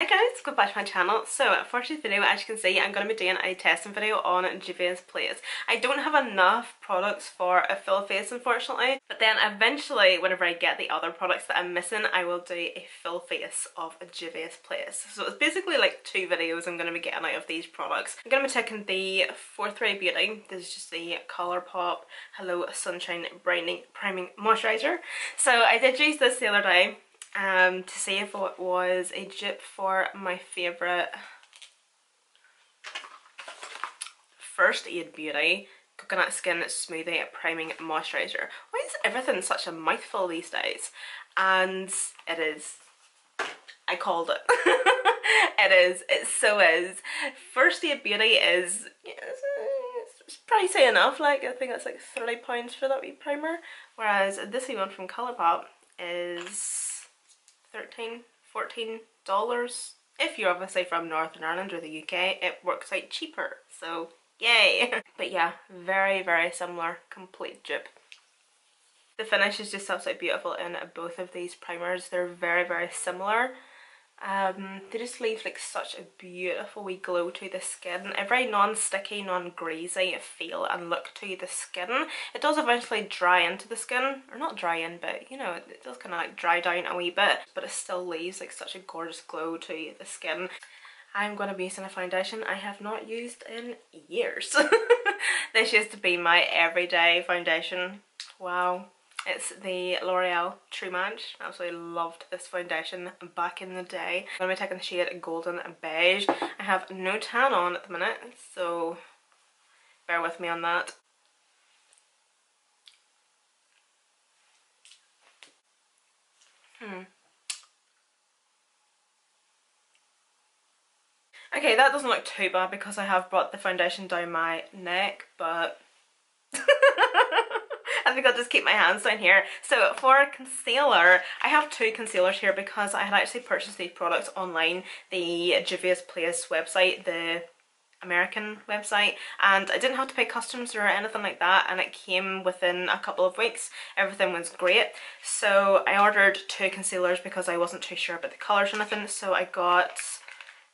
Hi guys, welcome back to my channel. So for today's video, as you can see, I'm going to be doing a testing video on Juvias Place. I don't have enough products for a full face unfortunately, but then eventually whenever I get the other products that I'm missing, I will do a full face of Juvias Place. So it's basically like two videos I'm going to be getting out of these products. I'm going to be taking the Fourth Ray Beauty. This is just the Colourpop Hello Sunshine Brightening Priming Moisturizer. So I did use this the other day to see if it was a dupe for my favourite First Aid Beauty Coconut Skin Smoothie Priming Moisturizer. Why is everything such a mouthful these days? And it is. I called it. It is. It so is. First Aid Beauty is it's pricey enough. Like I think it's like £30 for that wee primer. Whereas this one from Colourpop is $14 if you're obviously from Northern Ireland or the UK. It works out cheaper, so yay. But yeah, very similar, complete dupe. The finish is just absolutely beautiful in both of these primers. They're very similar. They just leave like such a beautiful wee glow to the skin, a very non-sticky, non-greasy feel and look to the skin. It does eventually dry into the skin, or not dry in, but you know, it does kind of like dry down a wee bit, but it still leaves like such a gorgeous glow to the skin. I'm going to be using a foundation I have not used in years. This used to be my everyday foundation. Wow. It's the L'Oreal True Match. I absolutely loved this foundation back in the day. I'm going to be taking the shade Golden Beige. I have no tan on at the minute, so bear with me on that. Okay, that doesn't look too bad because I have brought the foundation down my neck, but I think I'll just keep my hands down here. So for concealer, I have two concealers here because I had actually purchased these products online, the Juvias Place website, the American website, and I didn't have to pay customs or anything like that, and it came within a couple of weeks. Everything was great. So I ordered two concealers because I wasn't too sure about the colours or anything, so I got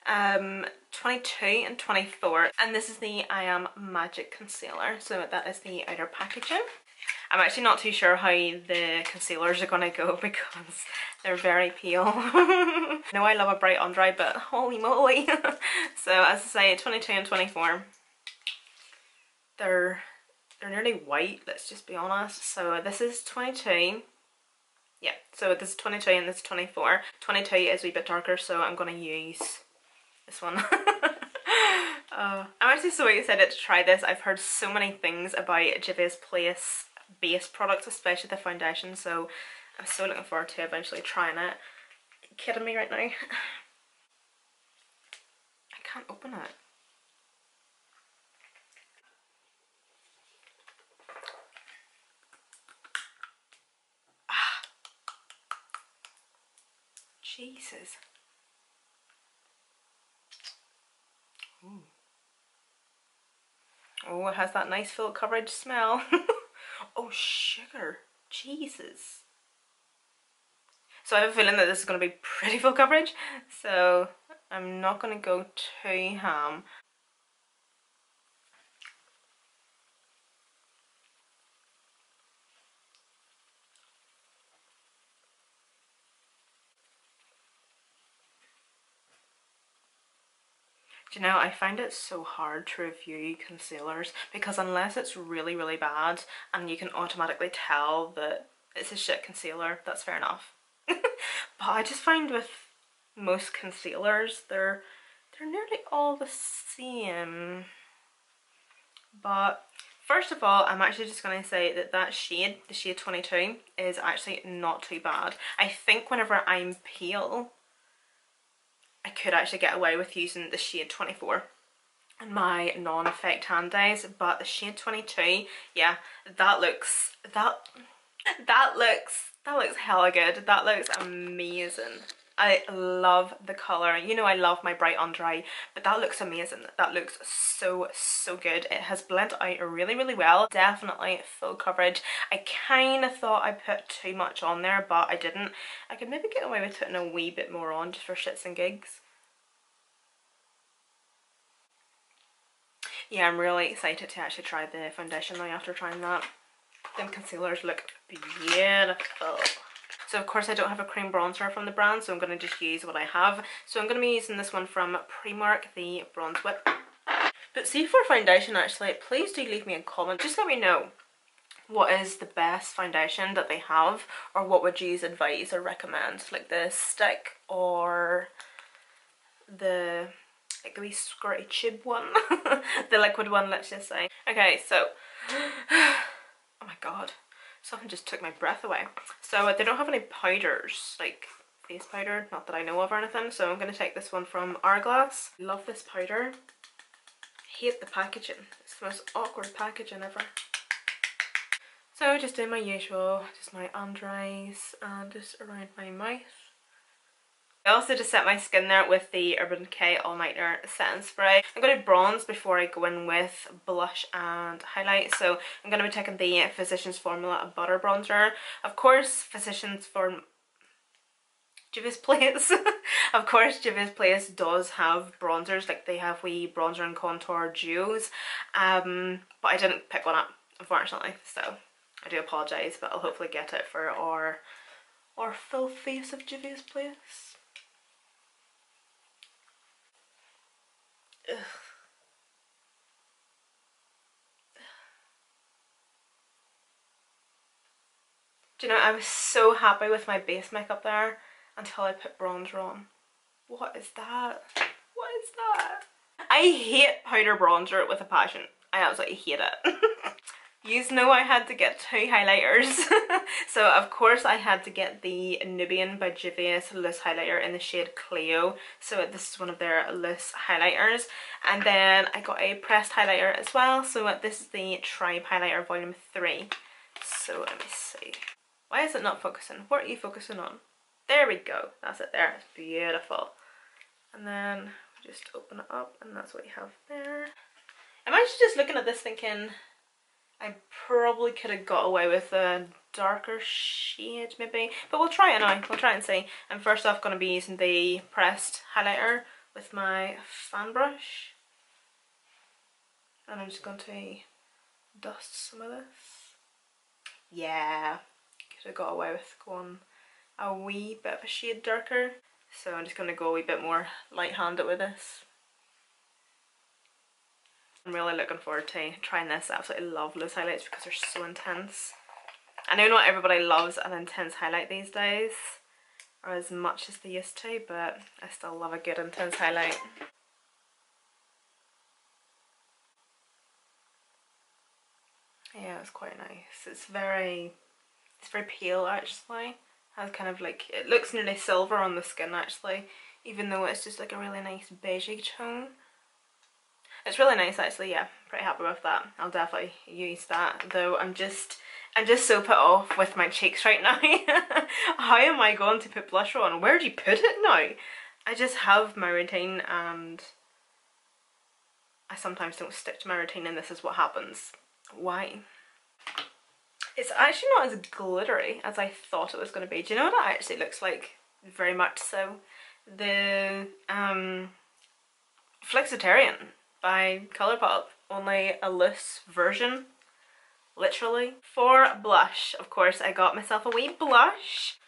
22 and 24, and this is the I Am Magic concealer. So that is the outer packaging. I'm actually not too sure how the concealers are gonna go because they're very pale. I know I love a bright under eye, but holy moly. So as I say, 22 and 24, they're nearly white, let's just be honest. So this is 22. Yeah, so this is 22 and this is 24. 22 is a wee bit darker, so I'm gonna use this one. I'm actually so excited to try this. I've heard so many things about Juvias Place base products, especially the foundation, so I'm so looking forward to eventually trying it. Are you kidding me right now? I can't open it. Ah. Jesus. Ooh. Oh, it has that nice full coverage smell. Oh, sugar. Jesus. So I have a feeling that this is going to be pretty full coverage, so I'm not going to go too ham. You know, I find it so hard to review concealers because unless it's really bad and you can automatically tell that it's a shit concealer, that's fair enough. But I just find with most concealers, they're nearly all the same. But first of all, I'm actually just going to say that that shade, the shade 22, is actually not too bad. I think whenever I'm pale, I could actually get away with using the shade 24 in my non-effect tan days, but the shade 22, yeah, that looks hella good. That looks amazing. I love the colour. You know I love my bright under eye, but that looks amazing. That looks so good. It has blended out really well. Definitely full coverage. I kind of thought I put too much on there, but I didn't. I could maybe get away with putting a wee bit more on just for shits and gigs. Yeah, I'm really excited to actually try the foundation now after trying that. Them concealers look beautiful. So of course I don't have a cream bronzer from the brand, so I'm going to just use what I have. So I'm going to be using this one from Primark, the Bronze Whip. But see, for foundation actually, please do leave me a comment. Just let me know what is the best foundation that they have, or what would you advise or recommend, like the stick or the like the wee squirty tube one. The liquid one, let's just say. Okay, so oh my god, something just took my breath away. So they don't have any powders, like face powder, not that I know of or anything, so I'm going to take this one from Hourglass. Love this powder. Hate the packaging, it's the most awkward packaging ever. So just doing my usual, just my under eyes and just around my mouth. I also just set my skin there with the Urban Decay All Nighter setting spray. I'm going to bronze before I go in with blush and highlight. So I'm going to be taking the Physicians Formula Butter Bronzer. Of course, Juvia's Place. Of course, Juvia's Place does have bronzers, like they have wee bronzer and contour duos. But I didn't pick one up, unfortunately, so I do apologise, but I'll hopefully get it for our full face of Juvia's Place. Ugh. Do you know, I was so happy with my base makeup there until I put bronzer on. What is that? What is that? I hate powder bronzer with a passion. I absolutely hate it. You know, I had to get 2 highlighters. So of course I had to get the Nubian by Juvia's loose highlighter in the shade Cleo. So this is one of their loose highlighters. And then I got a pressed highlighter as well. So this is the Tribe Highlighter Volume 3. So let me see. Why is it not focusing? What are you focusing on? There we go. That's it there. It's beautiful. And then just open it up and that's what you have there. I'm actually just looking at this thinking I probably could have got away with a darker shade maybe, but we'll try it now. We'll try and see. I'm first off going to be using the pressed highlighter with my fan brush, and I'm just going to dust some of this. Yeah, could have got away with going a wee bit of a shade darker, so I'm just going to go a wee bit more light-handed with this. I'm really looking forward to trying this. I absolutely love loose highlights because they're so intense. I know not everybody loves an intense highlight these days, or as much as they used to, but I still love a good intense highlight. Yeah, it's quite nice. It's very pale actually. Has kind of like, it looks nearly silver on the skin actually, even though it's just like a really nice beigey tone. It's really nice actually, yeah, pretty happy with that. I'll definitely use that, though I'm just so put off with my cheeks right now. How am I going to put blush on? Where do you put it now? I just have my routine and I sometimes don't stick to my routine, and this is what happens. Why? It's actually not as glittery as I thought it was going to be. Do you know what it actually looks like? Very much so. The Flexitarian by Colourpop, only a loose version, literally. For blush, of course, I got myself a wee blush.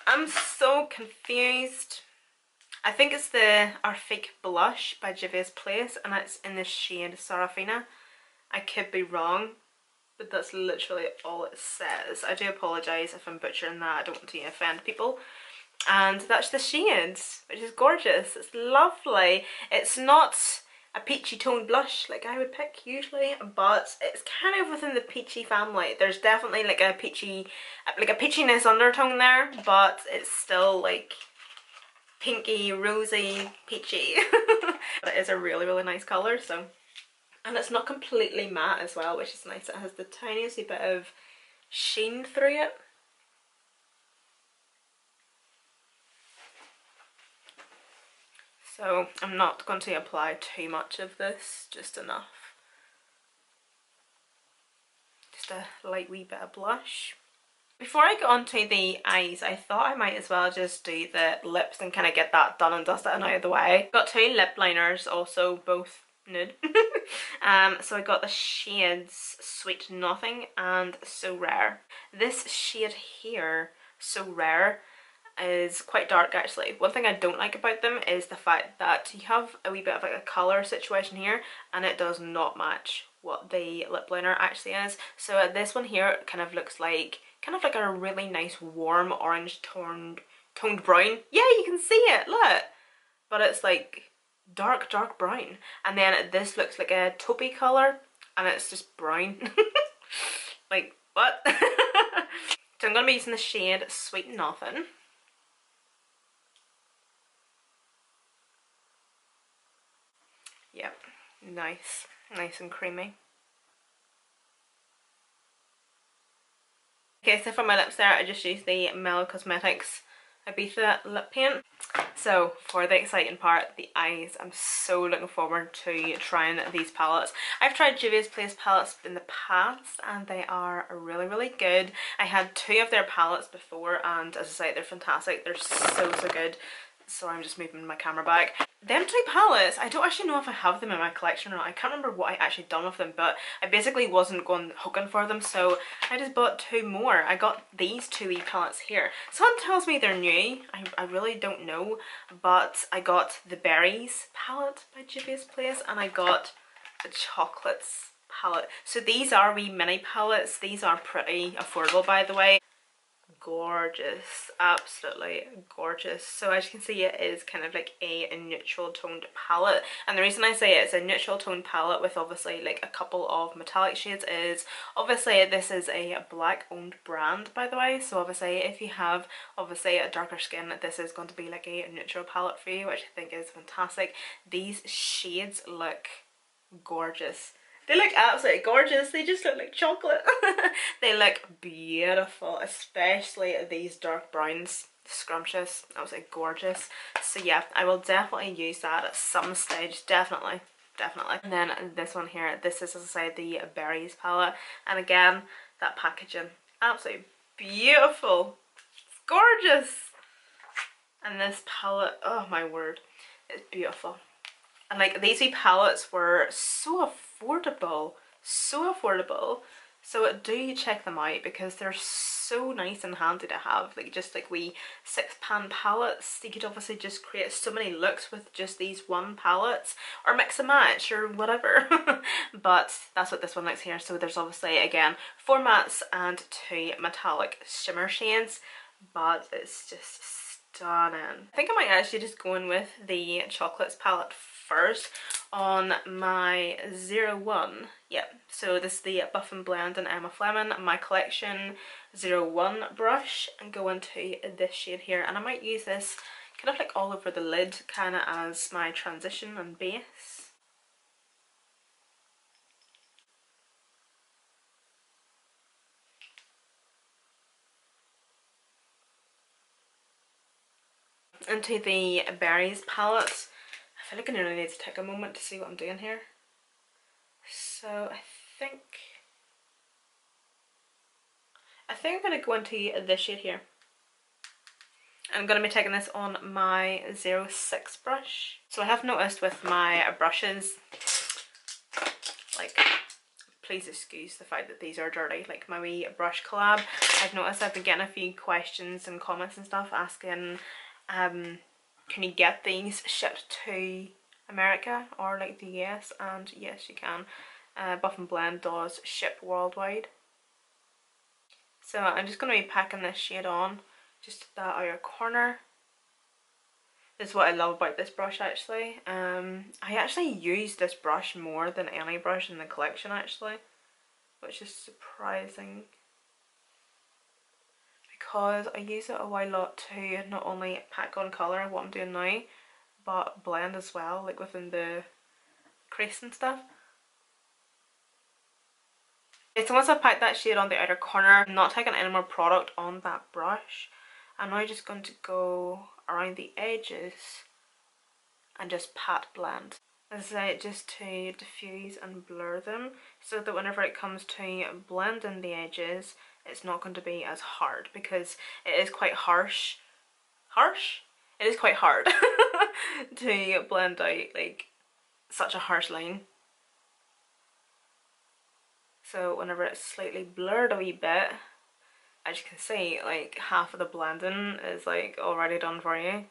I'm so confused. I think it's the Arfique blush by Juvia's Place, and it's in the shade Sarafina. I could be wrong, but that's literally all it says. I do apologise if I'm butchering that. I don't want to offend people. And that's the shade, which is gorgeous. It's lovely. It's not a peachy toned blush like I would pick usually, but it's kind of within the peachy family. There's definitely like a peachiness undertone there, but it's still like pinky, rosy, peachy. But it is a really, really nice colour, so. And it's not completely matte as well, which is nice. It has the tiniest bit of sheen through it. So I'm not going to apply too much of this, just enough. Just a light wee bit of blush. Before I get onto the eyes, I thought I might as well just do the lips and kind of get that done and dusted and out of the way. Got 2 lip liners, also both nude. So I got the shades Sweet Nothing and So Rare. This shade here, So Rare, is quite dark actually. One thing I don't like about them is the fact that you have a wee bit of like a colour situation here and it does not match what the lip liner actually is. So this one here kind of looks like a really nice warm orange toned brown. Yeah, you can see it, look! But it's like dark brown. And then this looks like a taupey colour and it's just brown. Like, what? So I'm going to be using the shade Sweet Nothing. Yep, nice and creamy. Okay, so for my lips there, I just used the Mellow Cosmetics Ibiza lip paint. So for the exciting part, the eyes, I'm so looking forward to trying these palettes. I've tried Juvia's Place palettes in the past and they are really good. I had 2 of their palettes before and as I say, they're fantastic. They're so good. So I'm just moving my camera back. Them 2 palettes, I don't actually know if I have them in my collection or not. I can't remember what I actually done with them, but I basically wasn't going hooking for them, so I just bought 2 more. I got these 2 palettes here. Someone tells me they're new. I really don't know, but I got the Berries palette by Juvia's Place and I got the Chocolates palette. So these are wee mini palettes. These are pretty affordable, by the way. Gorgeous, absolutely gorgeous. So as you can see, it is kind of like a neutral toned palette, and the reason I say it's a neutral toned palette with obviously like a couple of metallic shades is obviously this is a black owned brand, by the way, so obviously if you have obviously a darker skin, this is going to be like a neutral palette for you, which I think is fantastic. These shades look gorgeous. They look absolutely gorgeous. They just look like chocolate. They look beautiful, especially these dark browns. Scrumptious. Absolutely gorgeous. So yeah, I will definitely use that at some stage. Definitely. And then this one here, this is, as I say, the Berries palette. And again, that packaging. Absolutely beautiful. It's gorgeous. And this palette, oh my word, it's beautiful. And like these wee palettes were so affordable, so do check them out because they're so nice and handy to have. Like just like wee 6-pan palettes, you could obviously just create so many looks with just these 1 palettes or mix and match or whatever. But that's what this one looks here. So there's obviously again 4 mattes and 2 metallic shimmer shades, but it's just stunning. I think I might actually just go in with the Chocolates palette first on my 01. Yeah, so this is the Buff and Blend and Emma Fleming, my collection 01 brush, and go into this shade here, and I might use this kind of like all over the lid kind of as my transition and base. Into the Berries palette. I feel like I nearly need to take a moment to see what I'm doing here. So I think I'm going to go into this shade here. I'm going to be taking this on my 06 brush. So I have noticed with my brushes, like, please excuse the fact that these are dirty, like my wee brush collab, I've noticed I've been getting a few questions and comments and stuff asking can you get these shipped to America or like the US, and yes you can. Buff and Blend does ship worldwide. So I'm just going to be packing this shade on just that outer corner. This is what I love about this brush actually. I actually use this brush more than any brush in the collection actually, which is surprising, because I use it a while lot to not only pack on colour, what I'm doing now, but blend as well, like within the crease and stuff. Okay, so once I've packed that shade on the outer corner, I'm not taking any more product on that brush. I'm now just going to go around the edges and just pat blend. As I say, just to diffuse and blur them, so that whenever it comes to blending the edges, it's not going to be as hard, because it is quite harsh. It is quite hard to blend out like such a harsh line. So whenever it's slightly blurred a wee bit, as you can see, like half of the blending is like already done for you.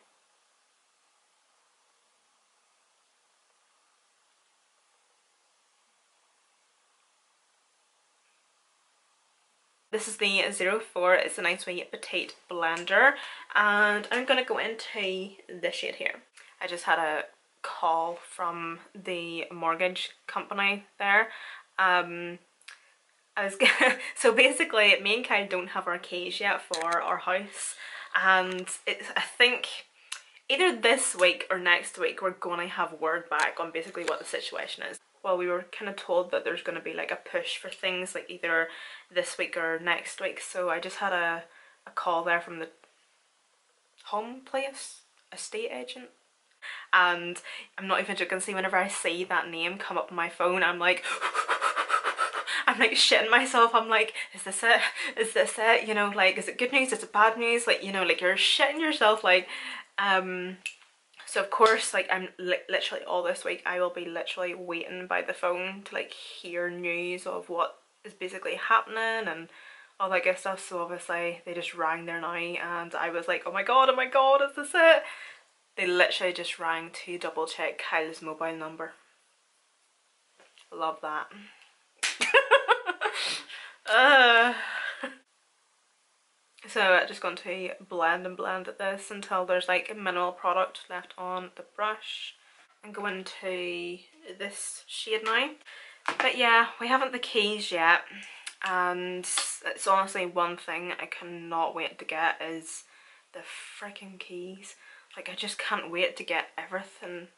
This is the 04, it's a nice wee petite blender, and I'm going to go into this shade here. I just had a call from the mortgage company there. So basically me and Kyle don't have our keys yet for our house, and it's, I think either this week or next week we're going to have word back on basically what the situation is. Well, we were kind of told that there's going to be like a push for things like either this week or next week, so I just had a call there from the home place estate agent, and I'm not even joking, see whenever I see that name come up on my phone I'm like I'm like shitting myself. I'm like, is this it? Is this it? You know, like, is it good news? Is it bad news? Like, you know, like you're shitting yourself. Like, so of course, like I'm literally all this week I will be literally waiting by the phone to like hear news of what is basically happening and all that good stuff. So obviously they just rang there now and I was like, oh my god, is this it? They literally just rang to double check Kyle's mobile number. Love that. So I'm just going to blend at this until there's like minimal product left on the brush and go into this shade now. But yeah, we haven't the keys yet, and it's honestly one thing I cannot wait to get is the freaking keys. Like I just can't wait to get everything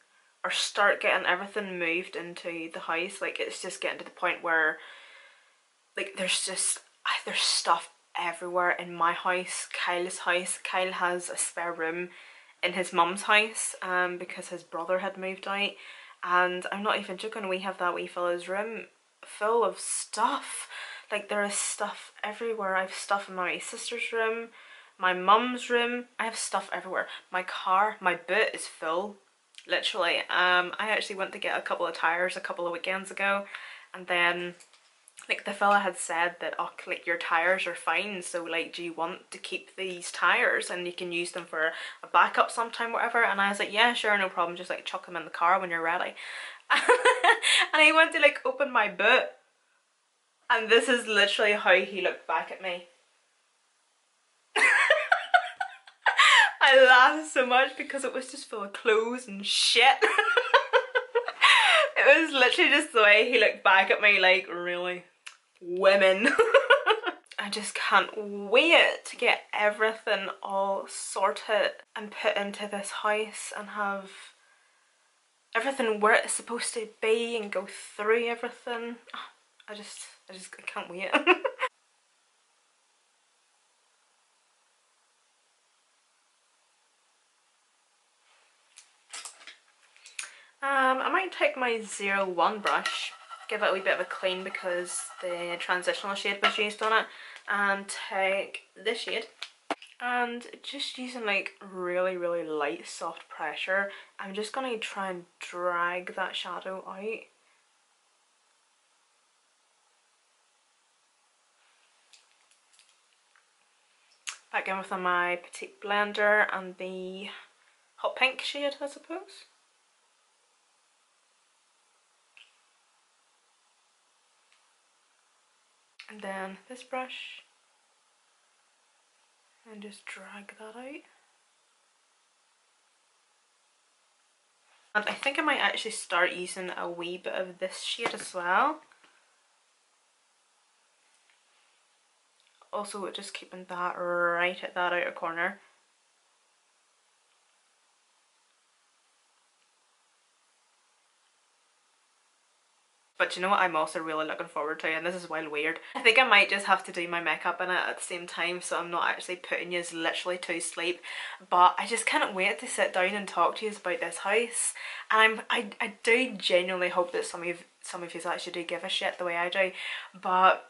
or start getting everything moved into the house. Like it's just getting to the point where like there's stuff everywhere in my house, Kyle's house. Kyle has a spare room in his mum's house because his brother had moved out, and I'm not even joking, we have that wee fella's room full of stuff. Like there is stuff everywhere. I have stuff in my sister's room, my mum's room, I have stuff everywhere. My car, my boot is full, literally. I actually went to get a couple of tyres a couple of weekends ago, and then like the fella had said that, oh, like your tyres are fine, so like do you want to keep these tyres and you can use them for a backup sometime, whatever. And I was like, yeah, sure, no problem, just like chuck them in the car when you're ready. And he went to like open my boot, and this is literally how he looked back at me. I laughed so much because it was just full of clothes and shit. It was literally just the way he looked back at me, like, really? Women. I just can't wait to get everything all sorted and put into this house and have everything where it's supposed to be and go through everything. I can't wait. I might take my 01 brush, give it a wee bit of a clean because the transitional shade was used on it, and take this shade and just using like really light soft pressure, I'm just going to try and drag that shadow out. Back in with my petite blender and the hot pink shade, I suppose. And then this brush, and just drag that out. And I think I might actually start using a wee bit of this shade as well. Also just keeping that right at that outer corner. But you know what I'm also really looking forward to, and this is wild weird. I think I might just have to do my makeup in it at the same time, so I'm not actually putting you literally to sleep. But I just can't wait to sit down and talk to you about this house. And I do genuinely hope that some of you actually do give a shit the way I do. But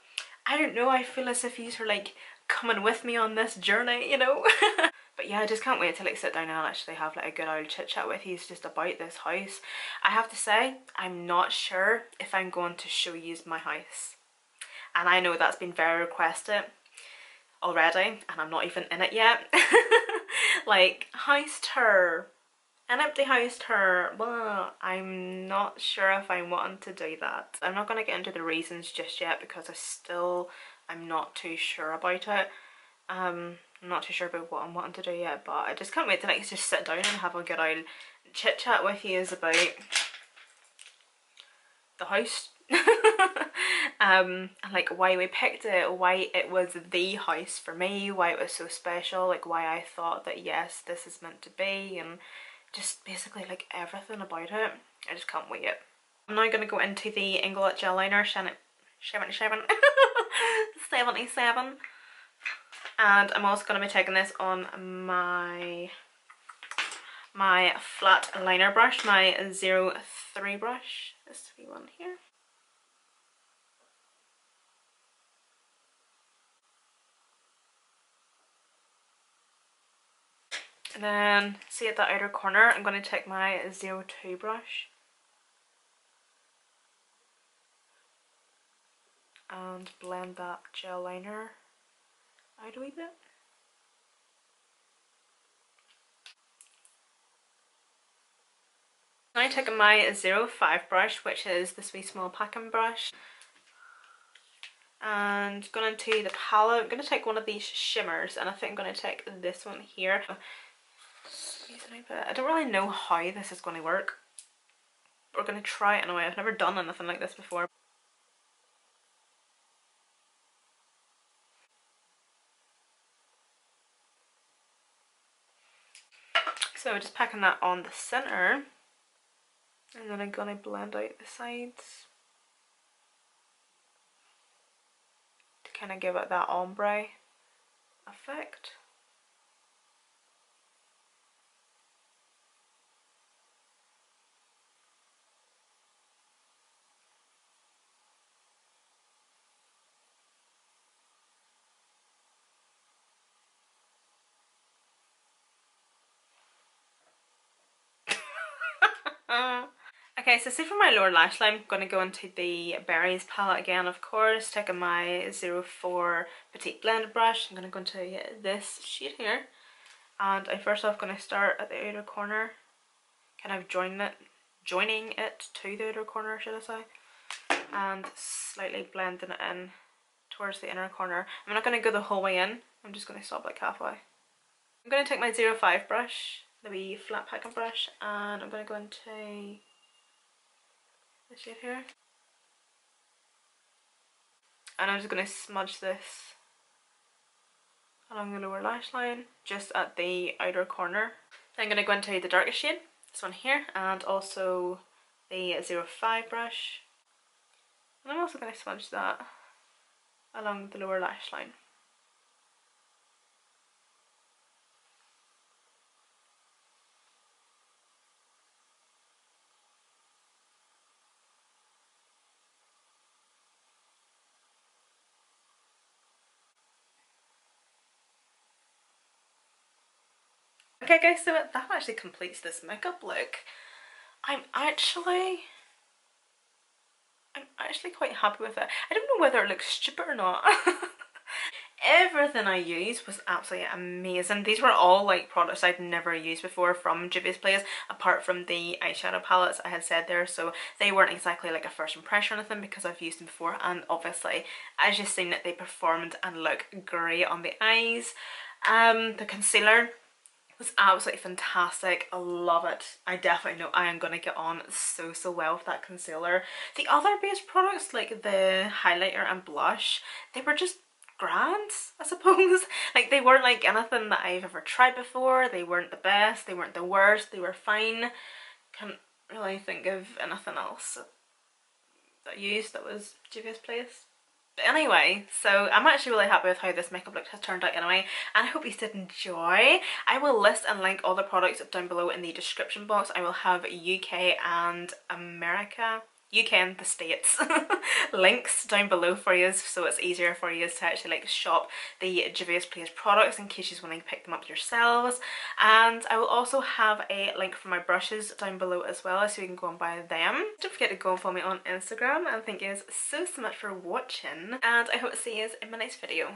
I don't know, I feel as if you are like coming with me on this journey, you know? But yeah, I just can't wait to like sit down and actually have like a good old chit chat with you just about this house. I have to say, I'm not sure if I'm going to show you my house. And I know that's been very requested already, and I'm not even in it yet. Like, house tour, an empty house tour. Well, I'm not sure if I want to do that. I'm not going to get into the reasons just yet because I'm not too sure about it. I'm not too sure about what I'm wanting to do yet, but I just can't wait to like just sit down and have a good old chit chat with you about the house. And like why we picked it, why it was the house for me, why it was so special, like why I thought that yes, this is meant to be, and just basically like everything about it. I just can't wait. I'm now going to go into the English Eyeliner 77 77, and I'm also going to be taking this on my flat liner brush, my 03 brush, this one here. And then, see at the outer corner, I'm going to take my 02 brush and blend that gel liner out a wee bit. Now I'm taking my 05 brush, which is this wee small packing brush, and going into the palette. I'm going to take one of these shimmers, and I think I'm going to take this one here. I don't really know how this is going to work. We're going to try it anyway. I've never done anything like this before. So just packing that on the centre, and then I'm going to blend out the sides to kind of give it that ombre effect. Okay, so see for my lower lash line, I'm going to go into the Berries palette again, of course, taking my 04 Petite Blended brush. I'm going to go into this shade here, and I'm first off going to start at the outer corner, kind of joining it to the outer corner, should I say, and slightly blending it in towards the inner corner. I'm not going to go the whole way in, I'm just going to stop like halfway. I'm going to take my 05 brush, the wee flat packing brush, and I'm going to go into this shade here, and I'm just going to smudge this along the lower lash line, just at the outer corner. Then I'm going to go into the darkest shade, this one here, and also the 05 brush, and I'm also going to smudge that along the lower lash line. Okay guys, so that actually completes this makeup look. I'm actually quite happy with it. I don't know whether it looks stupid or not. Everything I used was absolutely amazing. These were all like products I'd never used before from Juvia's Place, apart from the eyeshadow palettes I had said there, so they weren't exactly like a first impression or anything because I've used them before, and obviously as you've seen that they performed and look great on the eyes. The concealer was absolutely fantastic. I love it. I definitely know I am going to get on so well with that concealer. The other base products like the highlighter and blush, they were just grand, I suppose. Like they weren't like anything that I've ever tried before. They weren't the best, they weren't the worst, they were fine. Can't really think of anything else that I used that was Juvia's Place. But anyway, so I'm actually really happy with how this makeup look has turned out anyway, and I hope you did enjoy. I will list and link all the products down below in the description box. I will have UK and America UK and the States. Links down below for you so it's easier for you to actually like shop the Juvias products in case you just want to pick them up yourselves. And I will also have a link for my brushes down below as well so you can go and buy them. Don't forget to go and follow me on Instagram, and thank you guys so much for watching, and I hope to see you in my next video.